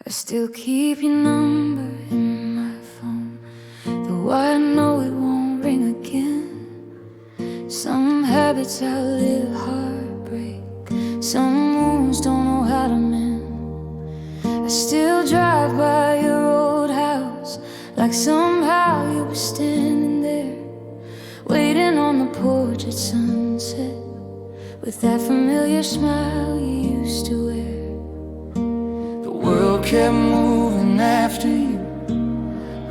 I still keep your number in my phone, though I know it won't ring again. Some habits outlive heartbreak, some wounds don't know how to mend. I still drive by your old house, like somehow you were standing there, waiting on the porch at sunset, with that familiar smile you used to wear. The world kept moving after you,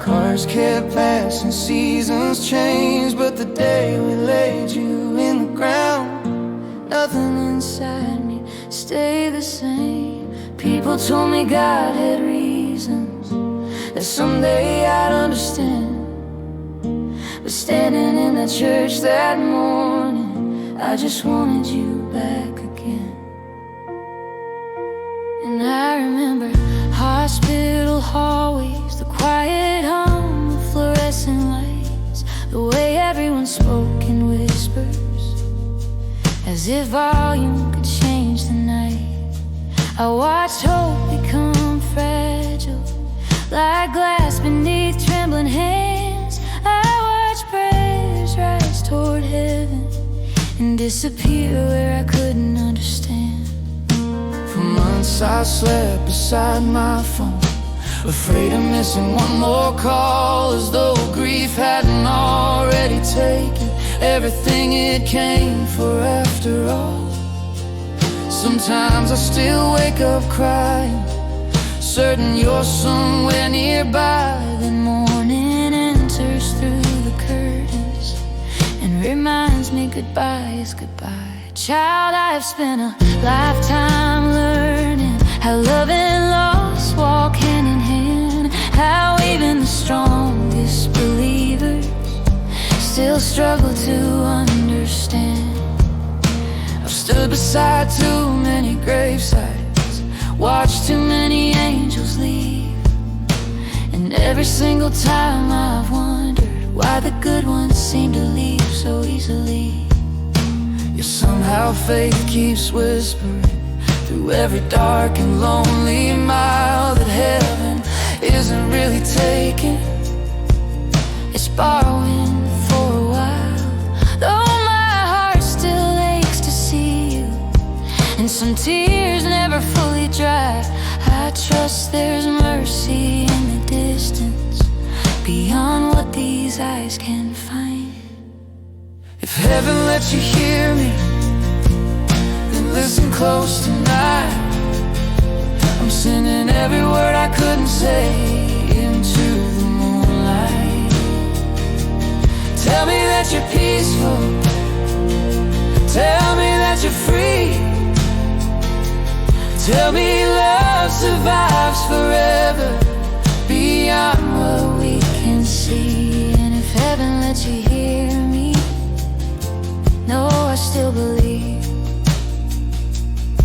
cars kept passing, seasons changed, but the day we laid you in the ground, nothing inside me stayed the same. People told me God had reasons, that someday I'd understand. But standing in that church that morning, I just wanted you back again. And I remember hospital hallways, the quiet hum of fluorescent lights, the way everyone spoke in whispers, as if volume could change the night. I watched hope become fragile, like glass beneath trembling hands. I watched prayers rise toward heaven and disappear where I couldn't understand. For months I slept beside my phone, afraid of missing one more call, as though grief hadn't already taken everything it came for after all. Sometimes I still wake up crying, certain you're somewhere nearby. Then morning enters through the curtains and reminds me goodbye is goodbye. Child, I have spent a lifetime learning how love and loss walk hand in hand, how even the strongest believers still struggle to understand. I've stood beside too many gravesites, watched too many angels leave, and every single time I've wondered why the good ones seem to leave so easily. Yet somehow faith keeps whispering through every dark and lonely mile that heaven isn't really taking, it's borrowing for a while. Though my heart still aches to see you, and some tears never fully dry, I trust there's mercy in the distance, beyond what these eyes can find. If heaven lets you hear me, then listen close tonight. I'm sending every word I couldn't say into the moonlight. Tell me that you're peaceful, tell me that you're free, tell me love survives forever, beyond what we can see. And if heaven lets you hear me, no, I still believe.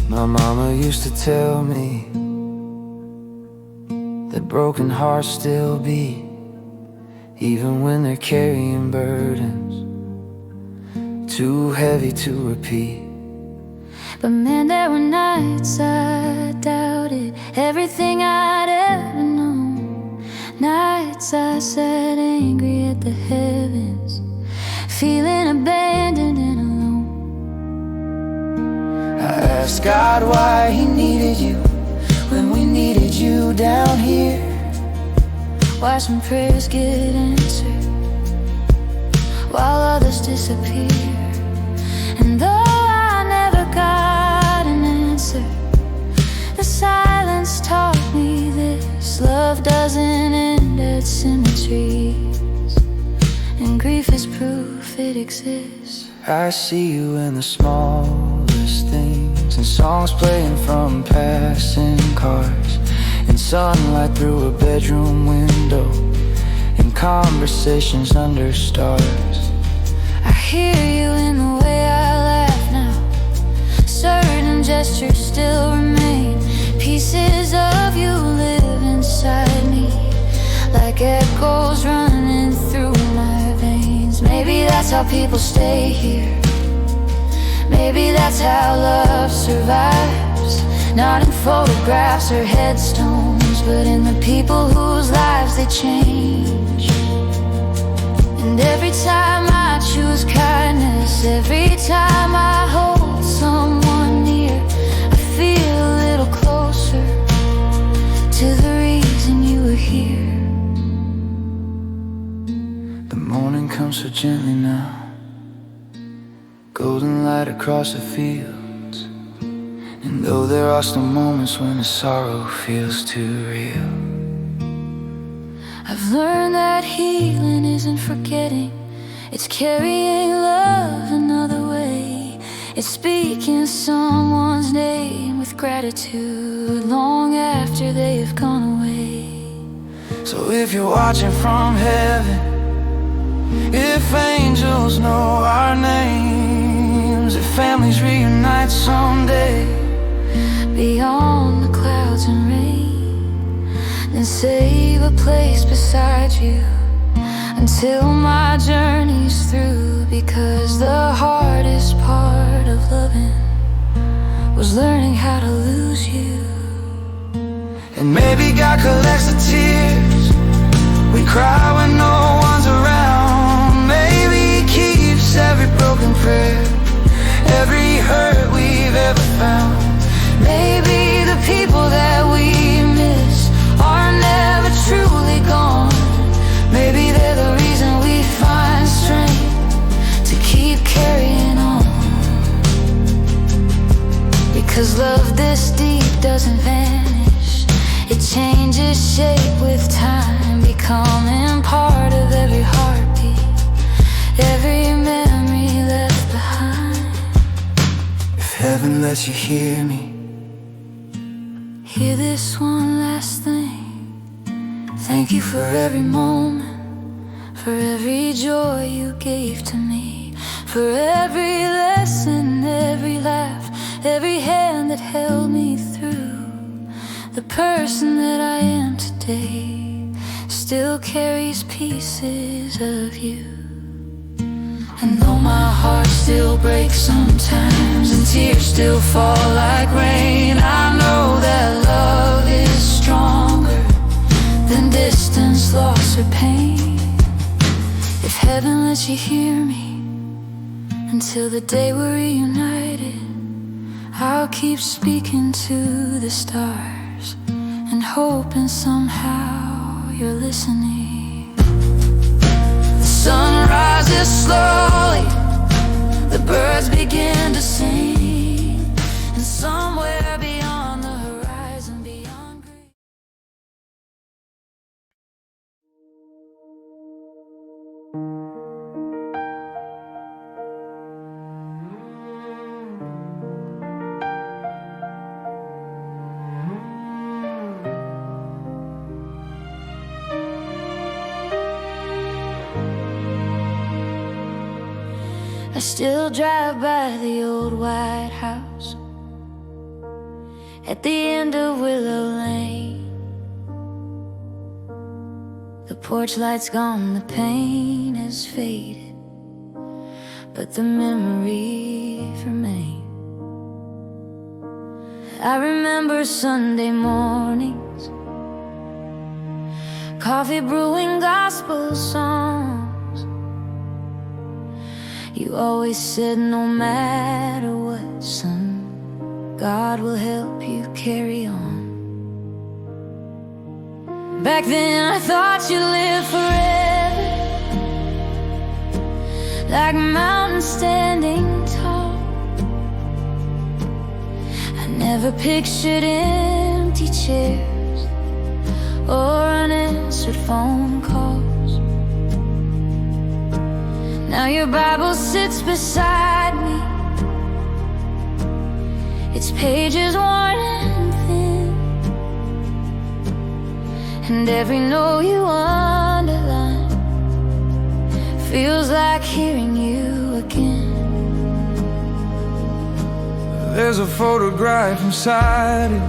My mama used to tell me that broken hearts still beat, even when they're carrying burdens too heavy to repeat. But man, there were nights I doubted everything I'd ever known, nights I sat angry at the heavens, feeling abandoned and alone. I asked God why He needed you when we needed you down here, why some prayers get answered while others disappear. And though I never got an answer, the silence taught me this: love doesn't end at cemeteries, and grief is proof it exists. I see you in the smallest things, and songs playing from passing cars, in sunlight through a bedroom window, in conversations under stars. I hear you in the way I laugh now, certain gestures still remain, pieces of you live inside me, like echoes running through my veins. Maybe that's how people stay here, maybe that's how love survives, not in photographs or headstones, years, but in the people whose lives they change. And every time I choose kindness, every time I hold someone near, I feel a little closer to the reason you were here. The morning comes so gently now, golden light across the fields. And though there are still moments when the sorrow feels too real, I've learned that healing isn't forgetting, it's carrying love another way. It's speaking someone's name with gratitude long after they have gone away. So if you're watching from heaven, if angels know our names, if families reunite someday beyond the clouds and rain, then save a place beside you until my journey's through. Because the hardest part of loving was learning how to lose you. And maybe God collects the tears we cry when no one's around. Maybe He keeps every broken prayer, every hurt we've ever found. Maybe the people that we miss are never truly gone. Maybe they're the reason we find strength to keep carrying on. Because love this deep doesn't vanish, it changes shape with time, becoming part of every heartbeat, every memory left behind. If heaven lets you hear me, hear this one last thing. Thank you for every moment, for every joy you gave to me, for every lesson, every laugh, every hand that held me through. The person that I am today still carries pieces of you. And though my heart still breaks sometimes and tears still fall like rain, I know that love is stronger than distance, loss, or pain. If heaven lets you hear me, until the day we're reunited, I'll keep speaking to the stars and hoping somehow you're listening. The sun rises slowly, the birds begin to sing, and somewhere beyond the horizon, beyond green. I still drive by the old white house at the end of Willow Lane. The porch light's gone, the paint has faded, but the memories remain. I remember Sunday mornings, coffee brewing gospel songs. You always said no matter what, son, God will help you carry on. Back then I thought you lived forever, like mountains standing tall. I never pictured empty chairs or unanswered phone calls. Now your Bible sits beside me, its pages worn and thin, and every note you underline feels like hearing you again. There's a photograph inside it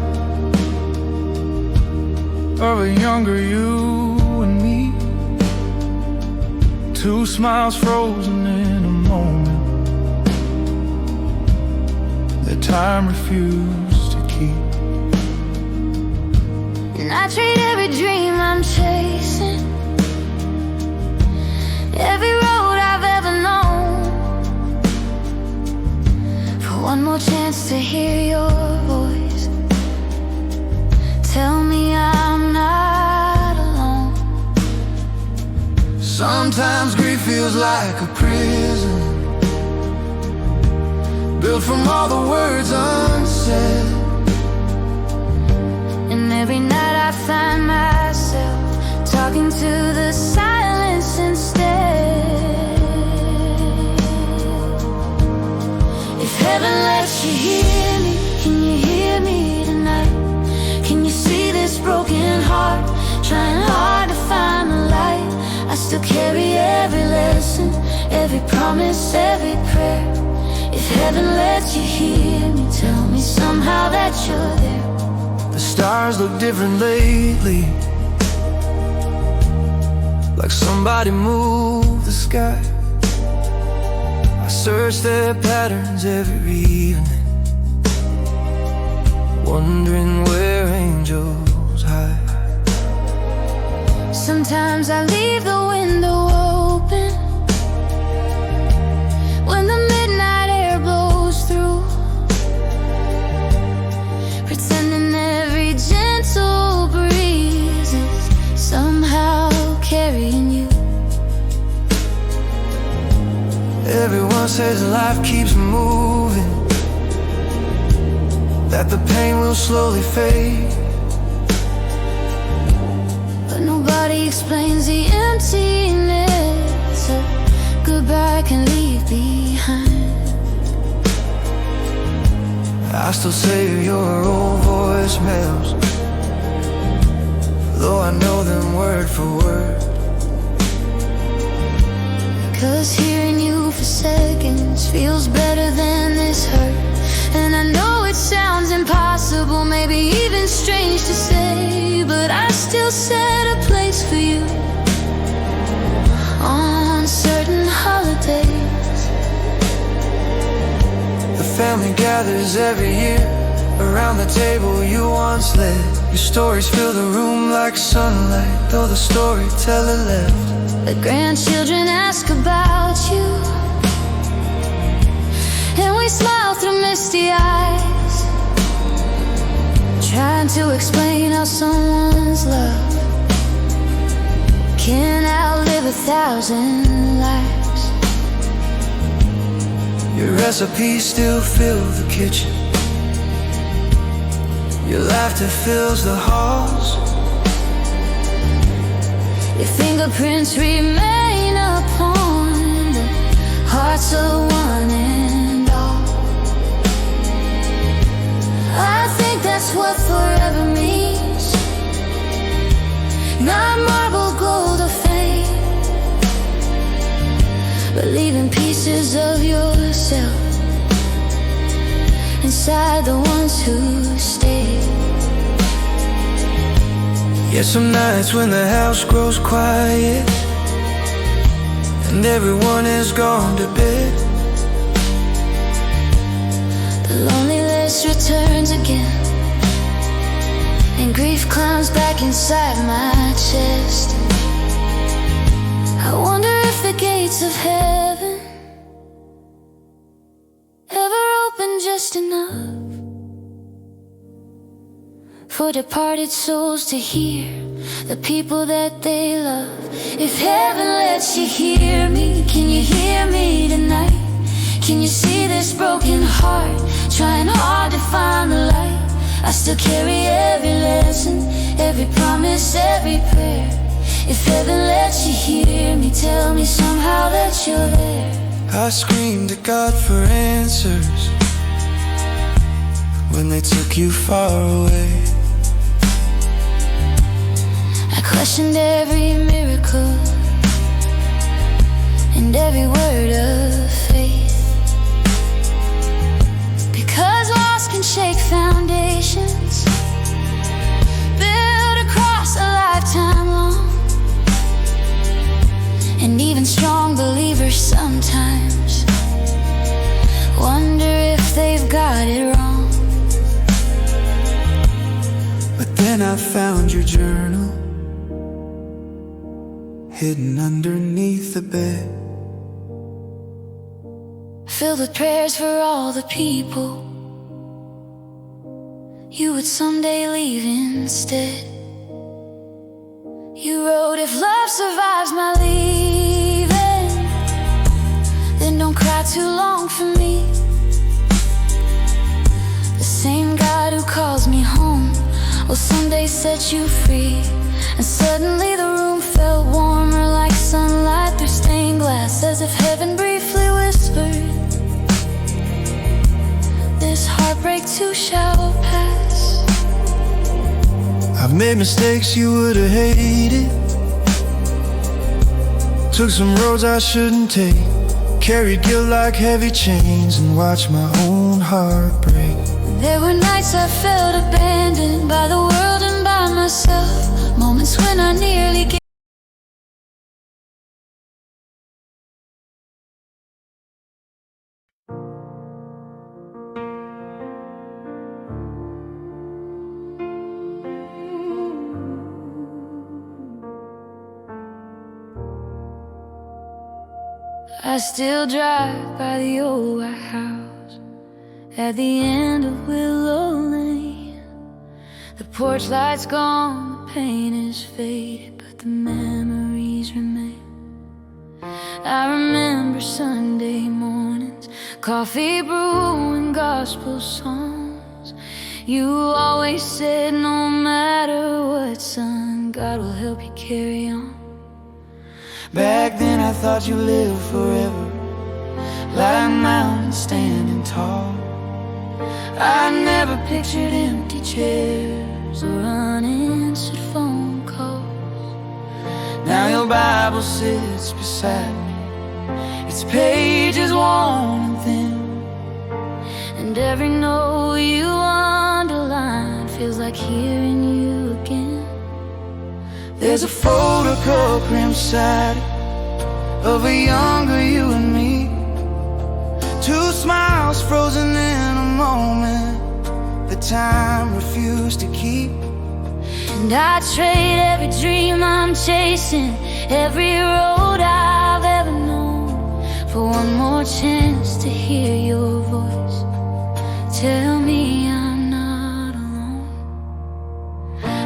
of a younger you and me. Two smiles frozen in a moment that time refused to keep. And I trade every dream I'm chasing, every road I've ever known, for one more chance to hear your voice. Tell me I'm not alone. Sometimes grief feels like a prison, built from all the words unsaid. And every night I find myself talking to the silence instead. If heaven lets you hear me, can you hear me tonight? Can you see this broken heart trying hard to find the light? I still carry every lesson, every promise, every prayer. If heaven lets you hear me, tell me somehow that you're there. The stars look different lately, like somebody moved the sky. I search their patterns every evening, wondering where angels hide. Sometimes I leave the window open when the midnight air blows through, pretending every gentle breeze is somehow carrying you. Everyone says life keeps moving, that the pain will slowly fade, but nobody explains the emptiness a goodbye can leave behind. I still save your old voicemails, though I know them word for word. Cause hearing you for seconds feels better than this hurt. And I know it sounds impossible, maybe even strange to say, but I still set a place for you on certain holidays. The family gathers every year around the table you once led. Your stories fill the room like sunlight, though the storyteller left. The grandchildren ask about you, and we smile through misty eyes, trying to explain how someone's love can outlive 1,000 lives. Your recipes still fill the kitchen, your laughter fills the halls. Your fingerprints remain upon the hearts of one and all. I think that's what forever means, not marble, gold or fame, but leaving pieces of yourself inside the ones who stay. Yet some nights when the house grows quiet and everyone has gone to bed, the loneliness returns again, and grief climbs back inside my chest. I wonder if the gates of heaven ever open just enough for departed souls to hear the people that they love. If heaven lets you hear me, can you hear me tonight? Can you see this broken heart trying hard to find the light? I still carry every lesson, every promise, every prayer. If heaven lets you hear me, tell me somehow that you're there. I screamed at God for answers when they took you far away. I questioned every miracle and every word of faith, because loss can shake foundations built across a lifetime long. And even strong believers sometimes wonder if they've got it wrong. But then Then I found your journal hidden underneath the bed, filled with prayers for all the people you would someday leave instead. You wrote, if love survives my leaving, then don't cry too long for me. The same God who calls me home will someday set you free. And suddenly the room felt warmer, like sunlight through stained glass, as if heaven briefly whispered, this heartbreak too shall pass. I've made mistakes you would have hated, took some roads I shouldn't take, carried guilt like heavy chains, and watched my own heart break. There were nights I felt abandoned by the world and by myself, moments when I nearly gave. I still drive by the old white house at the end of Willow Lane. The porch light's gone, the paint is faded, but the memories remain. I remember Sunday mornings, coffee brewing gospel songs. You always said, no matter what, son, God will help you carry on. Back then I thought you lived forever, like mountains standing tall. I never pictured empty chairs or unanswered phone calls. Now your Bible sits beside me, its pages worn and thin, and every note you underline feels like hearing you again. There's a photograph crammed beside it of a younger you and me, two smiles frozen in a moment that time refused to keep. And I trade every dream I'm chasing, every road I've ever known, for one more chance to hear your voice tell me I'm not alone.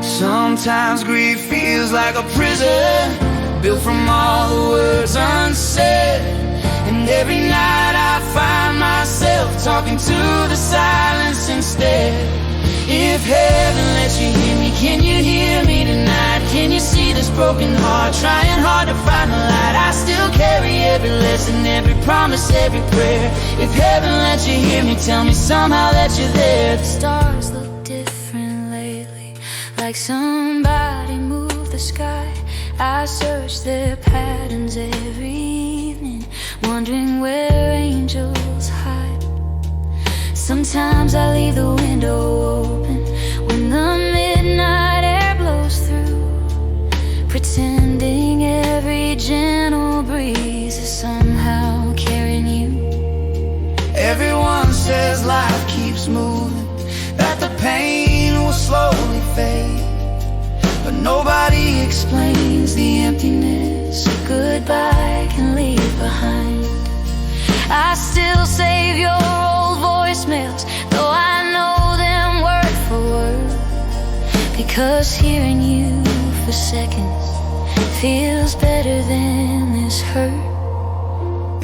Sometimes grief feels like a prison, built from all the words unsaid. And every night I find myself talking to the silence instead. If heaven lets you hear me, can you hear me tonight? Can you see this broken heart, trying hard to find the light? I still carry every lesson, every promise, every prayer. If heaven lets you hear me, tell me somehow that you're there. The stars look different lately, like somebody moved the sky. I search their patterns every evening, wondering where angels hide. Sometimes I leave the window open when the midnight air blows through, pretending every gentle breeze is somehow carrying you. Everyone says life keeps moving, that the pain will slowly fade, but nobody explains the emptiness a goodbye can leave behind. I still save your old voicemails, though I know them word for word, because hearing you for seconds feels better than this hurt.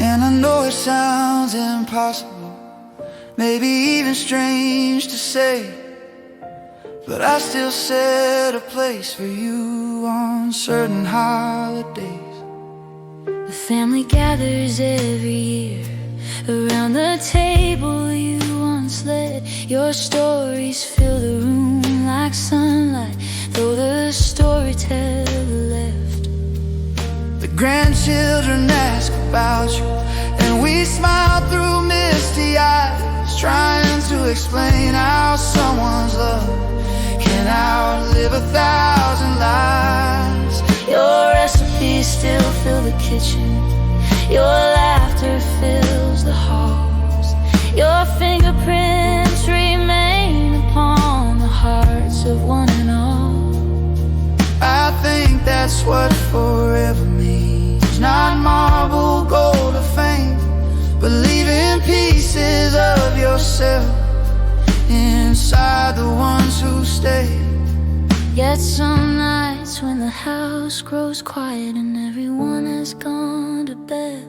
And I know it sounds impossible, maybe even strange to say, but I still set a place for you on certain holidays. The family gathers every year around the table you once led. Your stories fill the room like sunlight, though the storyteller left. The grandchildren ask about you, and we smile through misty eyes, trying to explain how someone's love can outlive 1,000 lives. Your recipes still fill the kitchen, your laughter fills the halls, your fingerprints remain upon the hearts of one and all. that's what forever means. Not marble, gold, or fame, but leaving pieces of yourself inside the ones who stay. Yet some nights when the house grows quiet and everyone has gone to bed,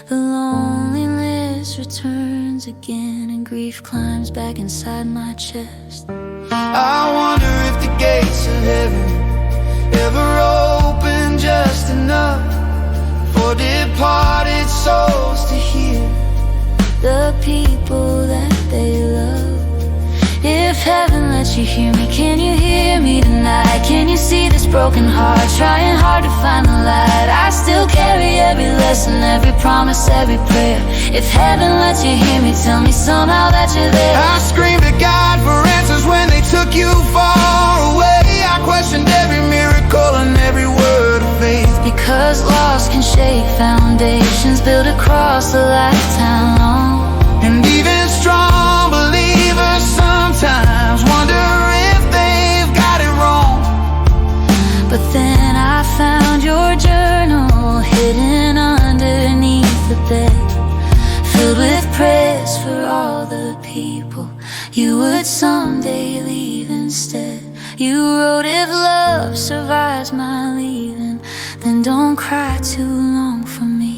the loneliness returns again and grief climbs back inside my chest. I wonder if the gates of heaven ever open just enough for departed souls to hear The people that they love. If heaven lets you hear me, can you hear me tonight? Can you see this broken heart trying hard to find the light? I still carry every lesson, every promise, every prayer. If heaven lets you hear me, tell me somehow that you're there. I screamed at God for answers when they took you far away. I questioned every miracle and every word of faith, Because loss can shake foundations built across a lifetime long. and even strong believers sometimes wonder if they've got it wrong. But then I found your journal hidden underneath the bed, filled with prayers for all the people you would someday leave instead. You wrote, if love survives my leaving, then don't cry too long for me.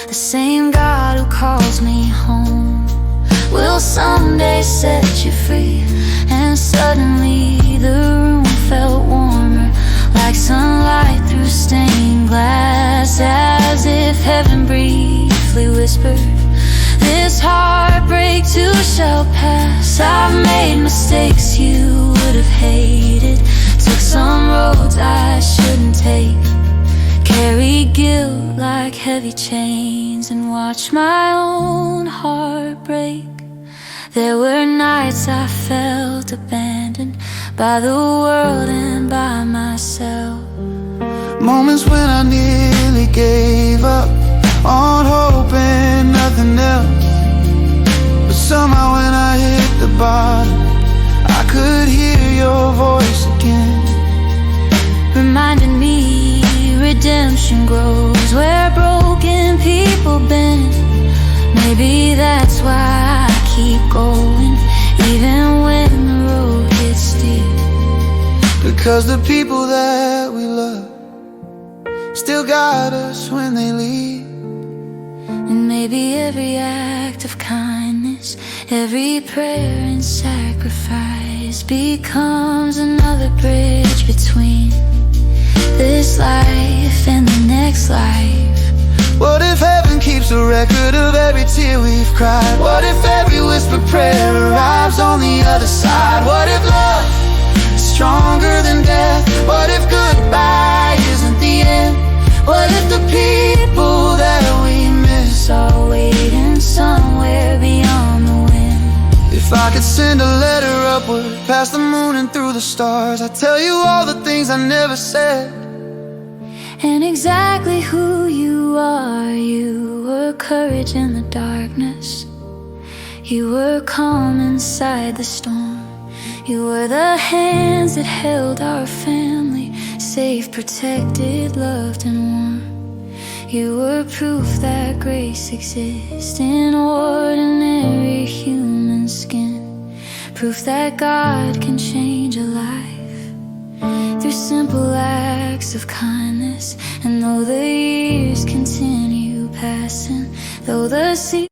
The same God who calls me home will someday set you free. And suddenly the room felt warmer, like sunlight through stained glass, as if heaven briefly whispered, this heartbreak too shall pass. I've made mistakes you would have hated, took some roads I shouldn't take, carried guilt like heavy chains, and watched my own heart break. There were nights I felt abandoned by the world and by myself. Moments when I nearly gave up on hope and nothing else, but somehow when I hit the bottom, I could hear your voice again, Reminding me redemption grows where broken people bend. Maybe that's why I keep going, even when the road gets steep. because the people that we love still got us when they leave. And maybe every act of kindness, every prayer and sacrifice becomes another bridge between this life and the next life. What if heaven keeps a record of every tear we've cried? What if every whispered prayer arrives on the other side? What if love is stronger than death? What if goodbye isn't the end? What if the people that we miss Are waiting somewhere beyond the wind? If I could send a letter upward past the moon and through the stars, I'd tell you all the things I never said. And exactly who you are. You were courage in the darkness, you were calm inside the storm. You were the hands that held our family safe, protected, loved and warm. You were proof that grace exists in ordinary human skin, proof that God can change a life through simple acts of kindness. And though the years continue passing, though the sea